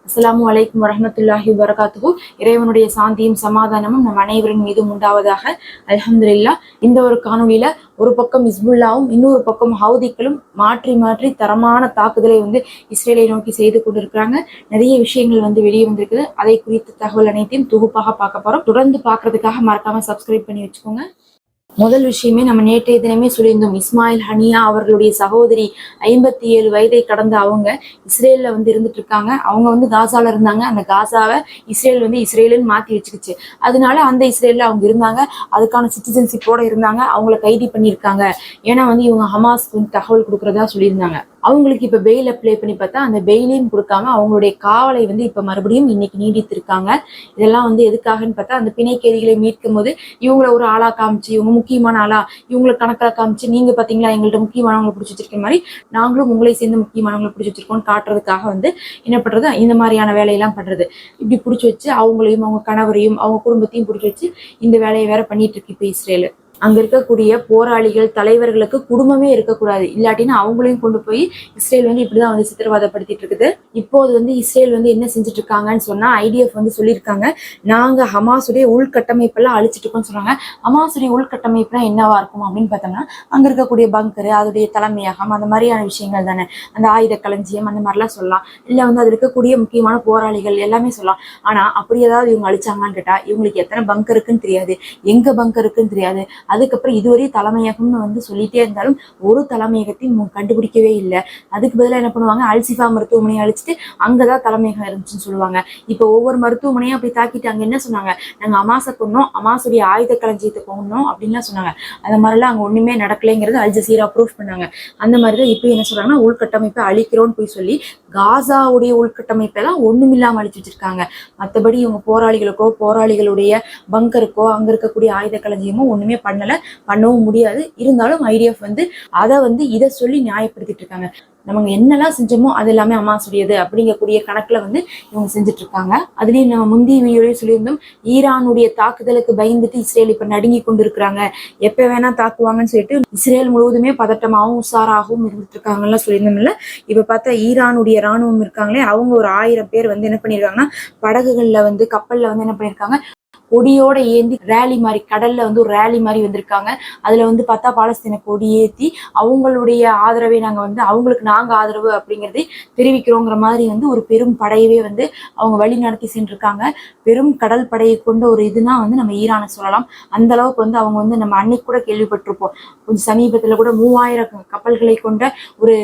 அஸ்ஸலாமு அலைக்கும் வரஹ்மத்துல்லாஹி வபரகாத்துஹு. இறைவனுடைய சாந்தியும் சமாதானமும் நம் அனைவரின் மீதும் உண்டாவதாக. அல்ஹம்துலில்லாஹ். இந்த ஒரு காணொலியில ஒரு பக்கம் இஸ்புல்லாவும் இன்னொரு பக்கம் ஹவுதிகளும் மாற்றி மாற்றி தரமான தாக்குதலை இஸ்ரேலை நோக்கி செய்து கொண்டிருக்கிறாங்க. நிறைய விஷயங்கள் வெளியே வந்திருக்குது. அதை குறித்த தகவல் அனைத்தையும் தொகுப்பாக பார்க்க போறோம். தொடர்ந்து பார்க்கறதுக்காக மறக்காம சப்ஸ்கிரைப் பண்ணி வச்சுக்கோங்க. முதல் விஷயமே நம்ம நேற்றைய தினமே சொல்லியிருந்தோம். இஸ்மாயில் ஹனியா அவர்களுடைய சகோதரி 57 வயதை கடந்த அவங்க இஸ்ரேல்ல இருந்துட்டு இருக்காங்க. அவங்க காசால இருந்தாங்க. அந்த காசாவை இஸ்ரேல் இஸ்ரேலுன்னு மாத்தி வச்சுக்கிச்சு. அதனால அந்த இஸ்ரேல்ல அவங்க இருந்தாங்க. அதுக்கான சிட்டிசன்ஷிப்போட இருந்தாங்க. அவங்கள கைது பண்ணியிருக்காங்க. ஏன்னா இவங்க ஹமாஸ்க்கு தகவல் கொடுக்கறதா சொல்லியிருந்தாங்க. அவங்களுக்கு இப்ப பெயில் அப்ளை பண்ணி பார்த்தா அந்த பெயிலையும் கொடுக்காம அவங்களுடைய காவலை இப்ப மறுபடியும் இன்னைக்கு நீடித்திருக்காங்க. இதெல்லாம் எதுக்காகன்னு பார்த்தா அந்த பிணை கைதிகளை மீட்கும் போது இவங்களை ஒரு ஆளா காமிச்சு, இவங்க முக்கியமான ஆளா இவங்களை கணக்கா காமிச்சு, நீங்க பாத்தீங்களா எங்கள்ட்ட முக்கியமானவங்களை பிடிச்சி வச்சிருக்க மாதிரி நாங்களும் உங்களை சேர்ந்து முக்கியமானவங்களை பிடிச்சி வச்சிருக்கோம்னு காட்டுறதுக்காக என்ன பண்றது, இந்த மாதிரியான வேலையெல்லாம் பண்றது. இப்படி பிடிச்சி வச்சு அவங்களையும் அவங்க கணவரையும் அவங்க குடும்பத்தையும் பிடிச்சி வச்சு இந்த வேலையை வேற பண்ணிட்டு இருக்கு இப்ப இஸ்ரேல். அங்க இருக்கக்கூடிய போராளிகள் தலைவர்களுக்கு குடும்பமே இருக்கக்கூடாது. இல்லாட்டினா அவங்களையும் கொண்டு போய் இஸ்ரேல் இப்படிதான் சித்திரவதைப்படுத்திட்டு இருக்குது. இப்போது இஸ்ரேல் என்ன செஞ்சுட்டு இருக்காங்கன்னு சொன்னா IDF சொல்லியிருக்காங்க, நாங்க ஹமாஸுடைய உள்கட்டமைப்பெல்லாம் அழிச்சிட்டு இருக்கோம்னு சொன்னாங்க. ஹமாஸுடைய உள்கட்டமைப்புனா என்னவா இருக்கும் அப்படின்னு பார்த்தோம்னா அங்க இருக்கக்கூடிய பங்கரு, அதோடைய தலைமையகம், அந்த மாதிரியான விஷயங்கள் தானே. அந்த ஆயுத களஞ்சியம் அந்த மாதிரிலாம் சொல்லலாம். இல்ல அது இருக்கக்கூடிய முக்கியமான போராளிகள் எல்லாமே சொல்லலாம். ஆனா அப்படி ஏதாவது இவங்க அழிச்சாங்கன்னு கேட்டா இவங்களுக்கு எத்தனை பங்கர் இருக்குன்னு தெரியாது, எங்க பங்கர் இருக்குன்னு தெரியாது. அதுக்கப்புறம் இதுவரை தலைமையகம்னு சொல்லிட்டே இருந்தாலும் ஒரு தலைமையகத்தையும் கண்டுபிடிக்கவே இல்லை. அதுக்கு பதிலாக என்ன பண்ணுவாங்க, அல்சிஃபா மருத்துவமனையை அழிச்சிட்டு அங்கதான் தலைமையகம் இருந்துச்சுன்னு சொல்லுவாங்க. இப்போ ஒவ்வொரு மருத்துவமனையும் அப்படி தாக்கிட்டு அங்க என்ன சொன்னாங்க, நாங்க அமாசை கொண்டோம், அமாசுடைய ஆயுத களஞ்சியத்தை கொண்டோம் அப்படின்லாம் சொன்னாங்க. அந்த மாதிரிலாம் அங்க ஒண்ணுமே நடக்கலைங்கிறது அல் ஜசீரா ப்ரூஃப் பண்ணாங்க. அந்த மாதிரிதான் இப்போ என்ன சொல்றாங்கன்னா உள்கட்டமைப்பை அழிக்கிறோன்னு போய் சொல்லி காசாவுடைய உள்கட்டமைப்பெல்லாம் ஒண்ணுமில்லாம அழிச்சு வச்சிருக்காங்க. மற்றபடி இவங்க போராளிகளுக்கோ போராளிகளுடைய பங்கருக்கோ அங்க இருக்கக்கூடிய ஆயுத களஞ்சியமோ ஒண்ணுமே பண்ணவும் முடியாது. இருந்தாலும் IDF அதை இதை சொல்லி நியாயப்படுத்திட்டு இருக்காங்க. நம்ம என்னெல்லாம் செஞ்சோமோ அது எல்லாமே ஹமாஸுடையது அப்படிங்கக்கூடிய கணக்குல இவங்க செஞ்சுட்டு இருக்காங்க. அதுலயும் நம்ம முந்தைய வீடியோலயே சொல்லியிருந்தோம், ஈரானுடைய தாக்குதலுக்கு பயந்துட்டு இஸ்ரேல் இப்ப நடுங்கி கொண்டு இருக்கிறாங்க. எப்ப வேணா தாக்குவாங்கன்னு சொல்லிட்டு இஸ்ரேல் முழுவதுமே பதட்டமாகவும் உஷாராகவும் இருந்துட்டு இருக்காங்கலாம் சொல்லியிருந்தோம்ல. இப்ப பார்த்தா ஈரானுடைய ராணுவம் இருக்காங்களே, அவங்க ஒரு 1000 பேர் என்ன பண்ணிருக்காங்கன்னா படகுகள்ல கப்பல்ல என்ன பண்ணிருக்காங்க, கொடியோட ஏந்தி ரேலி மாதிரி கடல்ல ஒரு ரேலி மாதிரி வந்திருக்காங்க. அதுல பார்த்தா பாலஸ்தீன கொடி ஏத்தி அவங்களுடைய ஆதரவை நாங்க அவங்களுக்கு நாங்க ஆதரவு அப்படிங்கறதை தெரிவிக்கிறோங்கிற மாதிரி ஒரு பெரும் படையவே அவங்க வழி நடத்தி சென்றிருக்காங்க. பெரும் கடல் படையை கொண்ட ஒரு இதுனா நம்ம ஈரானை சொல்லலாம். அந்த அளவுக்கு அவங்க நம்ம அன்னைக்கு கூட கேள்விப்பட்டிருப்போம். கொஞ்சம் சமீபத்துல கூட 3000 கப்பல்களை கொண்ட ஒரு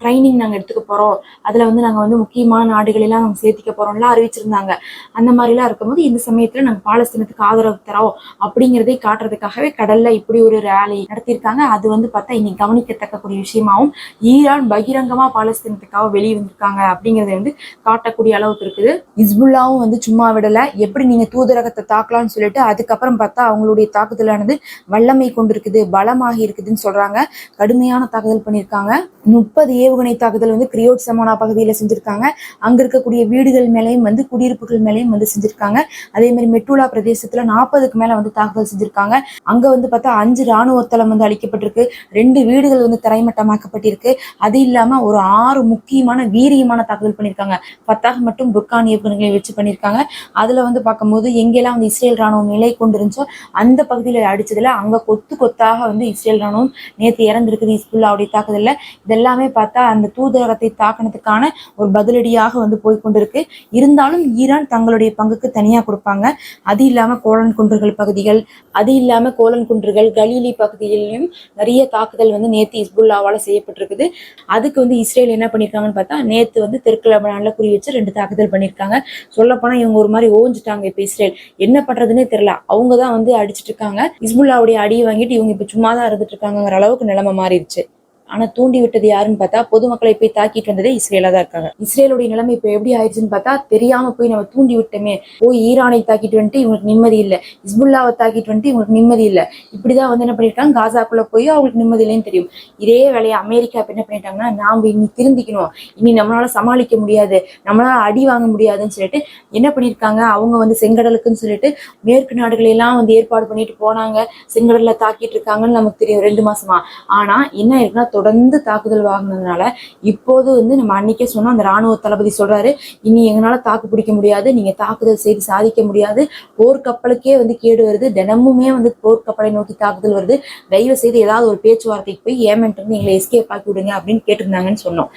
ட்ரைனிங் நாங்க எடுத்துக்க போறோம், அதுல நாங்க முக்கியமான நாடுகள் எல்லாம் நாங்க சேர்த்திக்க போறோம்லாம் அறிவிச்சிருந்தாங்க. அந்த மாதிரி எல்லாம் இருக்கும்போது இந்த சமயத்துல நாங்க பாலஸ்தீனத்துக்கு ஆதரவு தரோம் அப்படிங்கிறதை காட்டுறதுக்காகவே கடல்ல இப்படி ஒரு ரேலி நடத்திருக்காங்க. அது பார்த்தா இன்னைக்கு கவனிக்கத்தக்கக்கூடிய விஷயமாவும் ஈரான் பகிரங்கமா பாலஸ்தீனத்துக்காக வெளியே வந்திருக்காங்க அப்படிங்கறது காட்டக்கூடிய அளவுக்கு இருக்குது. இஸ்புல்லாவும் சும்மா விடல, எப்படி நீங்க தூதரகத்தை தாக்கலாம்னு சொல்லிட்டு அதுக்கப்புறம் பார்த்தா அவங்களுடைய தாக்குதலானது வல்லமை கொண்டிருக்குது, பலமாகி இருக்குதுன்னு சொல்றாங்க. கடுமையான தாக்குதல் பண்ணியிருக்காங்க. 30 ஏவுகணை தாக்குதல் கிரியோட் சமோனா பகுதியில செஞ்சிருக்காங்க. அங்க இருக்கக்கூடிய வீடுகள் மேலையும் குடியிருப்புகள் மேலையும் செஞ்சிருக்காங்க. அதே மாதிரி மெட்டுலா பிரதேசத்துல 40க்கு மேல தாக்குதல் செஞ்சிருக்காங்க. அங்க பார்த்தா 5 ராணுவ தளம் அளிக்கப்பட்டிருக்கு, 2 வீடுகள் தரைமட்டமாக்கப்பட்டிருக்கு. அது இல்லாம ஒரு 6 முக்கியமான வீரியமான தாக்குதல் பண்ணிருக்காங்க. ஃபத்தாஹ் மற்றும் புர்கான் ஏவுகணைகளை வச்சு பண்ணிருக்காங்க. அதுல பார்க்கும்போது எங்கெல்லாம் இஸ்ரேல் ராணுவம் நிலை கொண்டிருந்துச்சோ அந்த பகுதியில அடிச்சதுல அங்க கொத்து கொத்தாக இஸ்ரேல் ராணுவம் நேற்று இறந்திருக்குது இஸ்புல்லாவுடைய தாக்குதல்ல. இதெல்லாமே பார்த்தா அந்த தூதரகத்தை தாக்கினதுக்கான ஒரு பதிலடியாக போய்கொண்டிருக்கு. இருந்தாலும் ஈரான் தங்களுடைய பங்குக்கு தனியா கொடுப்பாங்க. அது இல்லாம கோலன் குன்றுகள் பகுதிகள், அது இல்லாம கோலன் குன்றுகள் கலீலி பகுதிகளிலும் நிறைய தாக்குதல் நேத்து இஸ்புல்லாவால செய்யப்பட்டிருக்குது. அதுக்கு இஸ்ரேல் என்ன பண்ணிருக்காங்கன்னு பார்த்தா நேத்து தெற்கு லெபனான்ல குறி வச்சு 2 தாக்குதல் பண்ணிருக்காங்க. சொல்ல போனா இவங்க ஒரு மாதிரி ஓஞ்சிட்டாங்க. இப்ப இஸ்ரேல் என்ன பண்றதுன்னே தெரியல. அவங்கதான் அடிச்சிட்டு இருக்காங்க. இஸ்புல்லாவுடைய அடியை வாங்கிட்டு இவங்க இப்ப சும்மாதான் இருந்துட்டு இருக்காங்கிற அளவுக்கு நிலைமை மாறிடுச்சு. ஆனா தூண்டி விட்டது யாருன்னு பார்த்தா பொதுமக்களை போய் தாக்கிட்டு வந்ததே இஸ்ரேலா தான் இருக்காங்க. இஸ்ரேலுடைய நிலைமை இப்ப எப்படி ஆயிடுச்சுன்னு பார்த்தா, தெரியாம போய் நம்ம தூண்டி விட்டோமே, போய் ஈரானை தாக்கிட்டு வந்துட்டு இவங்களுக்கு நிம்மதி இல்லை, இஸ்புல்லாவை தாக்கிட்டு வந்துட்டு இவங்களுக்கு நிம்மதி இல்லை. இப்படிதான் என்ன பண்ணிருக்காங்க, காசாக்குள்ள போய் அவங்களுக்கு நிம்மதி இல்லைன்னு தெரியும். இதே வேலையை அமெரிக்கா என்ன பண்ணிட்டாங்கன்னா, நாம இனி திருந்திக்கணும், இனி நம்மளால சமாளிக்க முடியாது, நம்மளால அடி வாங்க முடியாதுன்னு சொல்லிட்டு என்ன பண்ணிருக்காங்க, அவங்க செங்கடலுக்குன்னு சொல்லிட்டு மேற்கு நாடுகளை எல்லாம் ஏற்பாடு பண்ணிட்டு போனாங்க. செங்கடல்ல தாக்கிட்டு இருக்காங்கன்னு நமக்கு தெரியும் 2 மாசமா. ஆனா என்ன இருக்குன்னா தொடர்ந்து தாக்குதல் வாங்கினதுனால இப்போது வந்து நம்ம அன்னைக்கே சொன்னோம், அந்த ராணுவ தளபதி சொல்றாரு, இனி எங்களால தாக்கு பிடிக்க முடியாது, நீங்க தாக்குதல் செய்து சாதிக்க முடியாது, போர்க்கப்பலுக்கே வந்து கேடு வருது, தினமுமே வந்து போர்க்கப்பலை நோக்கி தாக்குதல் வருது, தயவு செய்து ஏதாவது ஒரு பேச்சுவார்த்தைக்கு போய் ஏமன் வந்து எங்களை எஸ்கேப் ஆக்கி விடுங்க அப்படின்னு கேட்டிருந்தாங்கன்னு சொன்னோம்.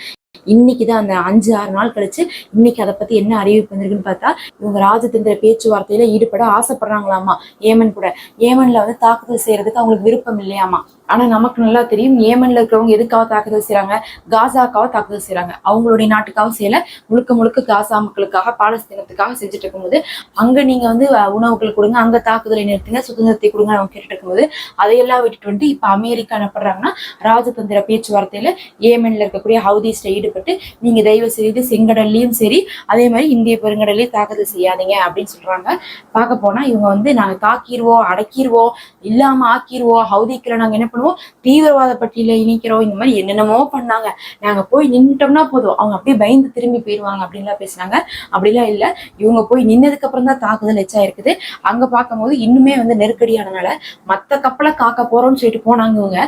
இன்னைக்குதான் அந்த 5-6 நாள் கழிச்சு இன்னைக்கு அதை பத்தி என்ன அறிவிப்பு வந்திருக்குன்னு பார்த்தா, இவங்க ராஜதந்திர பேச்சுவார்த்தையில ஈடுபட ஆசைப்படுறாங்களாமா ஏமன் கூட. ஏமன்ல வந்து தாக்குதல் செய்யறதுக்கு அவங்களுக்கு விருப்பம் இல்லையாமா. ஆனா நமக்கு நல்லா தெரியும், ஏமன்ல இருக்கிறவங்க எதுக்காக தாக்குதல் செய்யறாங்க, காசாக்காக தாக்குதல் செய்யறாங்க. அவங்களுடைய நாட்டுக்காக செய்யல, முழுக்க முழுக்க காசா மக்களுக்காக, பாலஸ்தீனத்துக்காக செஞ்சுட்டு இருக்கும்போது, அங்க நீங்க வந்து உணவுகள் கொடுங்க, அங்க தாக்குதலை நிறுத்துங்க, சுதந்திரத்தை கொடுங்க அவங்க கேட்டுட்டு இருக்கும்போது அதையெல்லாம் விட்டுட்டு வந்து இப்ப அமெரிக்கா என்ன பண்றாங்கன்னா, ராஜதந்திர பேச்சுவார்த்தையில ஏமன்ல இருக்கக்கூடிய ஹவுதிஸ்ல ஈடுபட்டு, நீங்க தயவு செய்து செங்கடல்லையும் சரி, அதே மாதிரி இந்திய பெருங்கடலையும் தாக்குதல் செய்யாதீங்க அப்படின்னு சொல்றாங்க. பார்க்க போனா இவங்க வந்து நாங்க தாக்கிடுவோம், அடக்கிடுவோம், இல்லாம ஆக்கிடுவோம், ஹவுதிக்களை நாங்க என்ன பண்ணுவோம், தீவிரவாத பட்டியல இணைக்கிறோம், இந்த மாதிரி என்னென்னமோ பண்ணாங்க, நாங்க போய் நின்றுட்டோம்னா போதும் அவங்க அப்படியே பயந்து திரும்பி போயிடுவாங்க அப்படின்லாம் பேசினாங்க. அப்படிலாம் இல்ல, இவங்க போய் நின்னதுக்கு அப்புறம் தான் தாக்குதல் எச்சா இருக்குது. அங்க பார்க்கும்போது இன்னுமே வந்து நெருக்கடியானனால மத்த கப்பலை காக்க போறோம்னு சொல்லிட்டு போனாங்க. இவங்க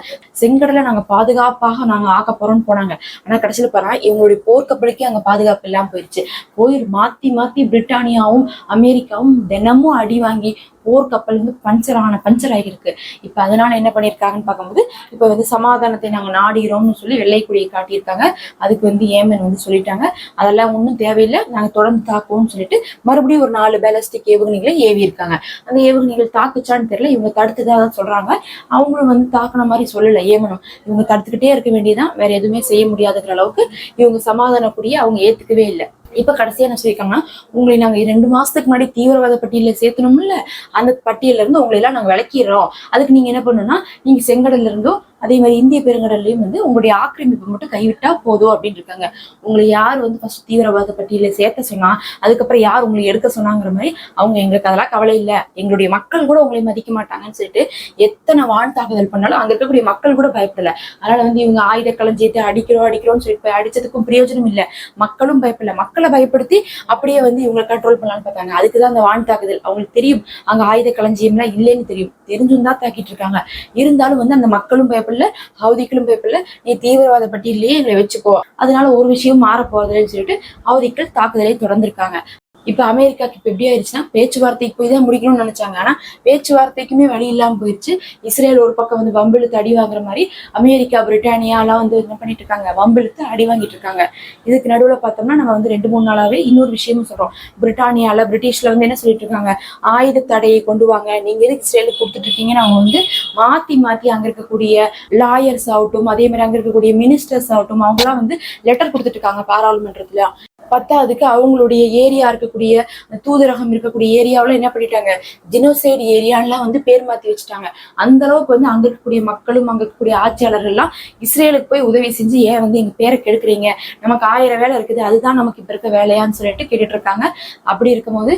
செங்கடலை நாங்க பாதுகாப்பாக நாங்க ஆக்க போறோம்னு போனாங்க. ஆனா கடைசியில பாருங்க, இவங்களுடைய போர்க்கப்பலுக்கே அங்க பாதுகாப்பு இல்லாம போயிடுச்சு. போய் மாத்தி மாத்தி பிரிட்டானியாவும் அமெரிக்காவும் தினமும் அடி வாங்கி போர்க்கப்பல் வந்து பஞ்சர் ஆகியிருக்கு. இப்ப அதனால என்ன பண்ணிருக்காங்கன்னு பார்க்கும்போது, இப்ப வந்து சமாதானத்தை நாங்க நாடுகிறோம்னு சொல்லி வெள்ளைக்குடியை காட்டியிருக்காங்க. அதுக்கு வந்து ஏமன் வந்து சொல்லிட்டாங்க, அதெல்லாம் ஒன்றும் தேவையில்லை, நாங்க தொடர்ந்து தாக்குவோம்னு சொல்லிட்டு மறுபடியும் ஒரு 4 பேலஸ்டிக் ஏவுகணைகளை ஏவி இருக்காங்க. அந்த ஏவுகணைகள் தாக்குச்சான்னு தெரியல, இவங்க தடுத்துதான் சொல்றாங்க. அவங்களும் வந்து தாக்குன மாதிரி சொல்லல ஏமனும். இவங்க தடுத்துக்கிட்டே இருக்க வேண்டியதான், வேற எதுவுமே செய்ய முடியாதுங்கிற அளவுக்கு இவங்க சமாதான கூடிய அவங்க ஏத்துக்கவே இல்லை. இப்ப கடைசியா என்ன சொல்லியிருக்காங்கன்னா, உங்களை நாங்க 2 மாசத்துக்கு முன்னாடி தீவிரவாத பட்டியல சேர்த்தணும்ல, அந்த பட்டியல இருந்து உங்களை எல்லாம் நாங்க விளக்கிடுறோம். அதுக்கு நீங்க என்ன பண்ணணும்னா, நீங்க செங்கடல்ல இருந்தோ அதே மாதிரி இந்திய பெருங்கடல்லையும் வந்து உங்களுடைய ஆக்கிரமிப்பு மட்டும் கைவிட்டா போதும் அப்படின்னு இருக்காங்க. உங்களை யார் வந்து ஃபர்ஸ்ட் தீவிரவாத பட்டியல சேர்த்த சொன்னா, அதுக்கப்புறம் யார் உங்களை எடுக்க சொன்னாங்கிற மாதிரி அவங்க, எங்களுக்கு அதெல்லாம் கவலை இல்லை, எங்களுடைய மக்கள் கூட உங்களை மதிக்க மாட்டாங்கன்னு சொல்லிட்டு எத்தனை வான் தாக்குதல் பண்ணாலும் அங்க இருக்கக்கூடிய மக்கள் கூட பயப்படல. அதனால வந்து இவங்க ஆயுத களஞ்சியத்தை அடிக்கிறோம்னு சொல்லிட்டு அடிச்சதுக்கும் பிரயோஜனம் இல்லை, மக்களும் பயப்படல. மக்களை பயப்படுத்தி அப்படியே வந்து இவங்களை கண்ட்ரோல் பண்ணலான்னு பார்த்தாங்க. அதுக்குதான் அந்த வான் தாக்குதல். அவங்களுக்கு தெரியும் அங்க ஆயுத களஞ்சியம்லாம் இல்லைன்னு தெரியும், தெரிஞ்சும் தான் தாக்கிட்டு இருக்காங்க. இருந்தாலும் வந்து அந்த மக்களும் பயப்படல, ஹவுதிக்களும் பயப்படல, நீ தீவிரவாத பட்டியலையே எங்களை வச்சுக்கோ, அதனால ஒரு விஷயம் மாற போறதுன்னு சொல்லிட்டு ஹவுதிக்கள் தாக்குதலை தொடர்ந்திருக்காங்க. இப்ப அமெரிக்காக்கு இப்ப எப்படி ஆயிடுச்சுன்னா, பேச்சுவார்த்தைக்கு போய் தான் முடிக்கணும்னு நினைச்சாங்க. ஆனா பேச்சுவார்த்தைக்குமே வழி இல்லாம போயிடுச்சு. இஸ்ரேல் ஒரு பக்கம் வந்து வம்பிழுத்து அடி வாங்குற மாதிரி அமெரிக்கா பிரிட்டானியா எல்லாம் வந்து என்ன பண்ணிட்டு இருக்காங்க, வம்பிழுத்து அடி வாங்கிட்டு இருக்காங்க. இதுக்கு நடுவுல பார்த்தோம்னா நம்ம வந்து 2-3 நாளாவே இன்னொரு விஷயமும் சொல்றோம். பிரிட்டிஷ்ல வந்து என்ன சொல்லிட்டு இருக்காங்க, ஆயுத தடையை கொண்டு வாங்க, நீங்க எதுக்கு இஸ்ரேலுக்கு கொடுத்துட்டு இருக்கீங்கன்னு அவங்க வந்து மாத்தி மாத்தி அங்க இருக்கக்கூடிய லாயர்ஸ் ஆகட்டும், அதே மாதிரி அங்க இருக்கக்கூடிய மினிஸ்டர்ஸ் ஆகட்டும், அவங்க எல்லாம் வந்து லெட்டர் கொடுத்துட்டு இருக்காங்க பாராளுமன்றத்துல. பத்தாவதுக்கு அவங்களுடைய ஏரியா இருக்கக்கூடிய தூதரகம் இருக்கக்கூடிய ஏரியாவில என்ன பண்ணிட்டாங்க, ஜெனோசைடு ஏரியான்லாம் வந்து பேர் மாத்தி வச்சுட்டாங்க. அந்த அளவுக்கு வந்து அங்க இருக்கக்கூடிய மக்களும் அங்க இருக்கக்கூடிய ஆட்சியாளர்கள் எல்லாம் இஸ்ரேலுக்கு போய் உதவி செஞ்சு, ஏன் வந்து எங்க பேரை கெடுக்குறீங்க, நமக்கு 1000 வேலை இருக்குது, அதுதான் நமக்கு இப்ப இருக்க வேலையான்னு சொல்லிட்டு கேட்டுட்டு இருக்காங்க. அப்படி இருக்கும்போது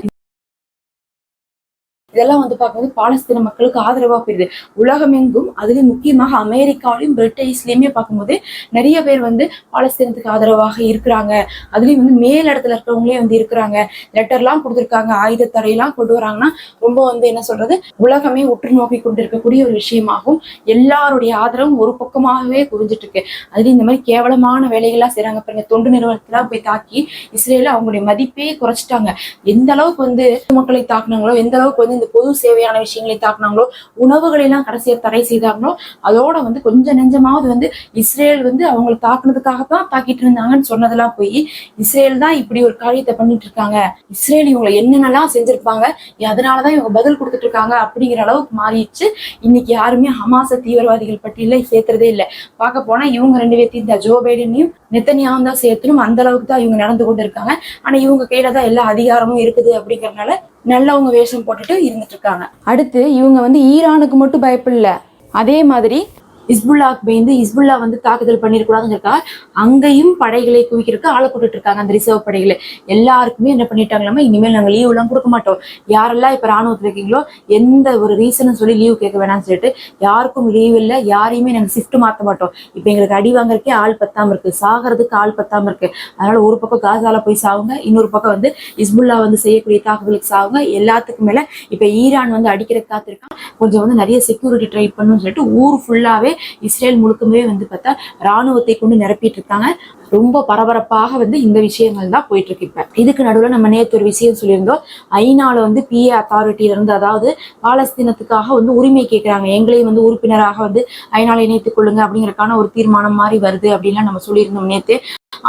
இதெல்லாம் வந்து பார்க்கும்போது பாலஸ்தீன மக்களுக்கு ஆதரவா போயிருது. உலகம் எங்கும், அதுலயும் முக்கியமாக அமெரிக்காவிலையும் பிரிட்டிஷ்லயுமே பார்க்கும்போது நிறைய பேர் வந்து பாலஸ்தீனத்துக்கு ஆதரவாக இருக்கிறாங்க. அதுலயும் வந்து மேல் இடத்துல இருக்கிறவங்களே வந்து இருக்கிறாங்க, லெட்டர்லாம் கொடுத்துருக்காங்க. ஆயுத தடையெல்லாம் கொண்டு வராங்கன்னா ரொம்ப வந்து என்ன சொல்றது, உலகமே உற்று நோக்கி கொண்டு இருக்கக்கூடிய ஒரு விஷயமாகும். எல்லாருடைய ஆதரவும் ஒரு பக்கமாகவே குவிஞ்சிட்டு இருக்கு. அதுலயும் இந்த மாதிரி கேவலமான வேலைகள்லாம் செய்யறாங்க பாருங்க. தொண்டு நிறுவனத்தெல்லாம் போய் தாக்கி இஸ்ரேல அவங்களுடைய மதிப்பே குறைச்சிட்டாங்க. எந்த அளவுக்கு வந்து மக்களை தாக்குனாங்களோ, எந்த அளவுக்கு வந்து இந்த பொது சேவையான விஷயங்களை தாக்குனாங்களோ, உணவுகளை எல்லாம் கடைசியா தடை செய்தாங்களோ, அதோட வந்து கொஞ்சம் நெஞ்சமாவது வந்து இஸ்ரேல் வந்து அவங்களை தாக்குனதுக்காகத்தான் தாக்கிட்டு இருந்தாங்கன்னு சொன்னதெல்லாம் போய் இஸ்ரேல் தான் இப்படி ஒரு காரியத்தை பண்ணிட்டு இருக்காங்க, இஸ்ரேல் இவங்களை என்னென்னலாம் செஞ்சிருப்பாங்க, அதனாலதான் இவங்க பதில் கொடுத்துட்டு இருக்காங்க அப்படிங்கிற அளவுக்கு மாறிடுச்சு. இன்னைக்கு யாருமே ஹமாஸ தீவிரவாதிகள் பட்டியல சேர்த்துறதே இல்லை. பார்க்க போனா இவங்க 2 பேர்த்தையும், இந்த ஜோ பைடனையும் நெத்தன்யாவும் தான் சேர்த்தணும், அந்த அளவுக்கு தான் இவங்க நடந்து கொண்டு இருக்காங்க. ஆனா இவங்க கையில தான் எல்லா அதிகாரமும் இருக்குது அப்படிங்கறதுனால நல்லவங்க வேஷம் போட்டுட்டு இருந்துட்டு இருக்காங்க. அடுத்து இவங்க வந்து ஈரானுக்கு மட்டும் பயப்படல, அதே மாதிரி ஹிஸ்புல்லாக்கு பயந்து ஹிஸ்புல்லா வந்து தாக்குதல் பண்ணிருக்கூடாதுங்கிறக்கா அங்கேயும் படைகளை குவிக்கிறதுக்கு ஆளை போட்டுட்டு இருக்காங்க. அந்த ரிசர்வ் படைகளை எல்லாருக்குமே என்ன பண்ணிட்டாங்களாமா, இனிமேல் நாங்க லீவ் எல்லாம் கொடுக்க மாட்டோம், யாரெல்லாம் இப்ப ராணுவத்துல இருக்கீங்களோ எந்த ஒரு ரீசனும் சொல்லி லீவ் கேட்க வேணாம்னு சொல்லிட்டு யாருக்கும் லீவ் இல்லை, யாரையுமே நாங்க ஷிஃப்ட் மாற்ற மாட்டோம். இப்ப எங்களுக்கு அடி வாங்கறதுக்கே ஆள் பத்தாம இருக்கு, சாகிறதுக்கு ஆள் பத்தாம இருக்கு. அதனால ஒரு பக்கம் காசால போய் சாவுங்க, இன்னொரு பக்கம் வந்து ஹிஸ்புல்லா வந்து செய்யக்கூடிய தாக்குதலுக்கு சாவுங்க. எல்லாத்துக்கும் மேல இப்ப ஈரான் வந்து அடிக்கிற காத்திருக்கான், கொஞ்சம் வந்து நிறைய செக்யூரிட்டி ட்ரை பண்ணணும்னு சொல்லிட்டு ஊர் ஃபுல்லாவே இஸ்ரேல் முழுக்கமே வந்து பார்த்தா ராணுவத்தை கொண்டு நிரப்பிட்டு இருக்காங்க. ரொம்ப பரபரப்பாக வந்து இந்த விஷயங்கள் தான் போயிட்டு இருக்கு. இப்ப இதுக்கு நடுவில் நம்ம நேற்று ஒரு விஷயம் சொல்லியிருந்தோம். ஐநால வந்து PA அத்தாரிட்டியில இருந்து, அதாவது பாலஸ்தீனத்துக்காக வந்து உரிமை கேட்கிறாங்க, எங்களையும் வந்து உறுப்பினராக வந்து ஐநால இணைத்துக் கொள்ளுங்க அப்படிங்கறதுக்கான ஒரு தீர்மானம் மாதிரி வருது அப்படின்லாம் நம்ம சொல்லியிருந்தோம் நேற்று.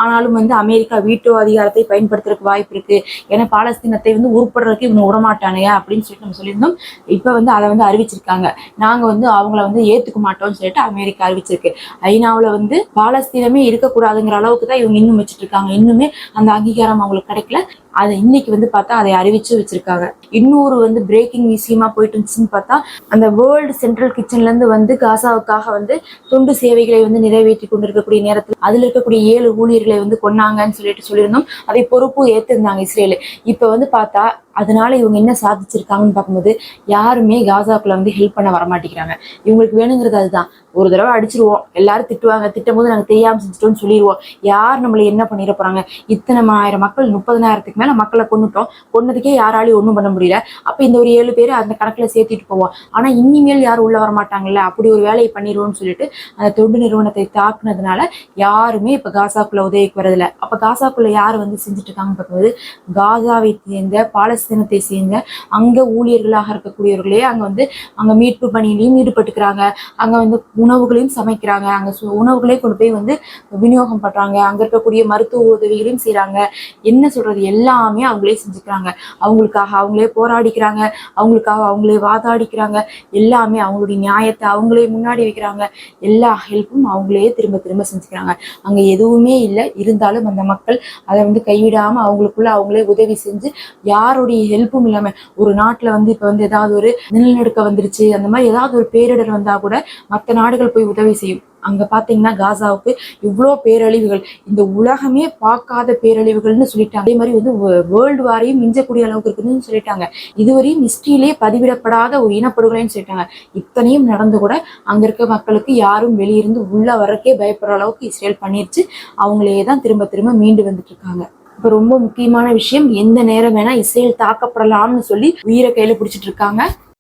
ஆனாலும் வந்து அமெரிக்கா வீட்டோ அதிகாரத்தை பயன்படுத்துறதுக்கு வாய்ப்பு இருக்கு, ஏன்னா பாலஸ்தீனத்தை வந்து உருப்படுறதுக்கு இவங்க விடமாட்டானுங்க அப்படின்னு சொல்லிட்டு நம்ம சொல்லியிருந்தோம். இப்ப வந்து அதை வந்து அறிவிச்சிருக்காங்க. நாங்க வந்து அவங்கள வந்து ஏத்துக்க மாட்டோம்னு சொல்லிட்டு அமெரிக்கா அறிவிச்சிருக்கு. ஐநாவுல வந்து பாலஸ்தீனமே இருக்கக்கூடாதுங்கிற அளவுக்கு தான் இவங்க இன்னும் வச்சுட்டு இருக்காங்க. இன்னுமே அந்த அங்கீகாரம் அவங்களுக்கு கிடைக்கல. அதை இன்னைக்கு வந்து பார்த்தா அதை அறிவிச்சு வச்சிருக்காங்க. இன்னொரு வந்து பிரேக்கிங் விஷயமா போயிட்டு இருந்துச்சுன்னு பார்த்தா, அந்த வேர்ல்டு சென்ட்ரல் கிச்சன்ல இருந்து வந்து காசாவுக்காக வந்து தொண்டு சேவைகளை வந்து நிறைவேற்றி கொண்டிருக்கக்கூடிய நேரத்தில் அதுல இருக்கக்கூடிய 7 ஊழியர்களை வந்து கொன்னாங்கன்னு சொல்லியிருந்தோம். அதை பொறுப்பு ஏற்றிருந்தாங்க இஸ்ரேல். இப்ப வந்து பார்த்தா அதனால இவங்க என்ன சாதிச்சிருக்காங்கன்னு பார்க்கும்போது, யாருமே காசாக்குள்ள வந்து ஹெல்ப் பண்ண வரமாட்டேங்கிறாங்க. இவங்களுக்கு வேணுங்கிறது அதுதான், ஒரு தடவை அடிச்சிருவோம், எல்லாரும் திட்டுவாங்க, திட்டும் போது நாங்க தெரியாம செஞ்சுட்டோம்னு சொல்லிடுவோம், யார் நம்மள என்ன பண்ணிட போறாங்க, இத்தனை ஆயிரம் மக்கள், 30,000க்கு மேல மக்களை கொண்டுட்டோம், கொன்னதுக்கே யாராலையும் ஒண்ணும் பண்ண முடியல, அப்ப இந்த ஒரு 7 பேர் அந்த கணக்குல சேர்த்திட்டு போவோம், ஆனா இனிமேல் யாரும் உள்ள வர மாட்டாங்கல்ல, அப்படி ஒரு வேலையை பண்ணிடுவோம்னு சொல்லிட்டு அந்த தொண்டு நிறுவனத்தை தாக்குனதுனால யாருமே இப்ப காசாக்குள்ள உதவிக்கு வரதில்ல. அப்ப காசாக்குள்ள யாரு வந்து செஞ்சுட்டு இருக்காங்கன்னு பார்க்கும்போது, காசாவை சேர்ந்த பாலஸ்தீனத்தை சேர்ந்த அங்க ஊழியர்களாக இருக்கக்கூடியவர்களே அங்க வந்து அங்க மீட்பு பணியிலையும் ஈடுபட்டுக்கிறாங்க. அங்க வந்து உணவுகளையும் சமைக்கிறாங்க, அங்க உணவுகளே கொண்டு போய் வந்து விநியோகம் பண்றாங்க, அங்க இருக்கக்கூடிய மருத்துவ உதவிகளையும் செய்யறாங்க. என்ன சொல்றது, எல்லாமே அவங்களே செஞ்சுக்கிறாங்க. அவங்களுக்காக அவங்களே போராடிக்கிறாங்க, அவங்களுக்காக அவங்களே வாதாடிக்கிறாங்க, எல்லாமே அவங்களுடைய நியாயத்தை அவங்களே முன்னாடி வைக்கிறாங்க. எல்லா ஹெல்ப்பும் அவங்களே திரும்ப திரும்ப செஞ்சுக்கிறாங்க. அங்க எதுவுமே இல்லை, இருந்தாலும் அந்த மக்கள் அதை வந்து கைவிடாம அவங்களுக்குள்ள அவங்களே உதவி செஞ்சு, யாருடைய ஹெல்ப்பும் இல்லாம, ஒரு நாட்டுல வந்து இப்ப வந்து ஏதாவது ஒரு நிலநடுக்கம் வந்துருச்சு, அந்த மாதிரி ஏதாவது ஒரு பேரிடர் வந்தா கூட மற்ற நாடுகள் போய் உதவி செய்யும். அங்க பாத்தீங்கன்னா காசாவுக்கு இவ்வளோ பேரழிவுகள், இந்த உலகமே பார்க்காத பேரழிவுகள்னு சொல்லிட்டாங்க. அதே மாதிரி வந்து வேர்ல்டு வாரையும் மிஞ்சக்கூடிய அளவுக்கு இருக்குதுன்னு சொல்லிட்டாங்க. இதுவரையும் ஹிஸ்டரியிலே பதிவிடப்படாத ஒரு இனப்படுகொலைன்னு சொல்லிட்டாங்க. இத்தனையும் நடந்து கூட அங்க இருக்க மக்களுக்கு யாரும் வெளியிருந்து உள்ள வரக்கே பயப்படுற அளவுக்கு இஸ்ரேல் பண்ணிருச்சு. அவங்களே தான் திரும்ப திரும்ப மீண்டு வந்துட்டு இருக்காங்க. இப்ப ரொம்ப முக்கியமான விஷயம், எந்த நேரம் வேணா இஸ்ரேல் தாக்கப்படலாம்னு சொல்லி உயிரை கையில பிடிச்சிட்டு இருக்காங்க.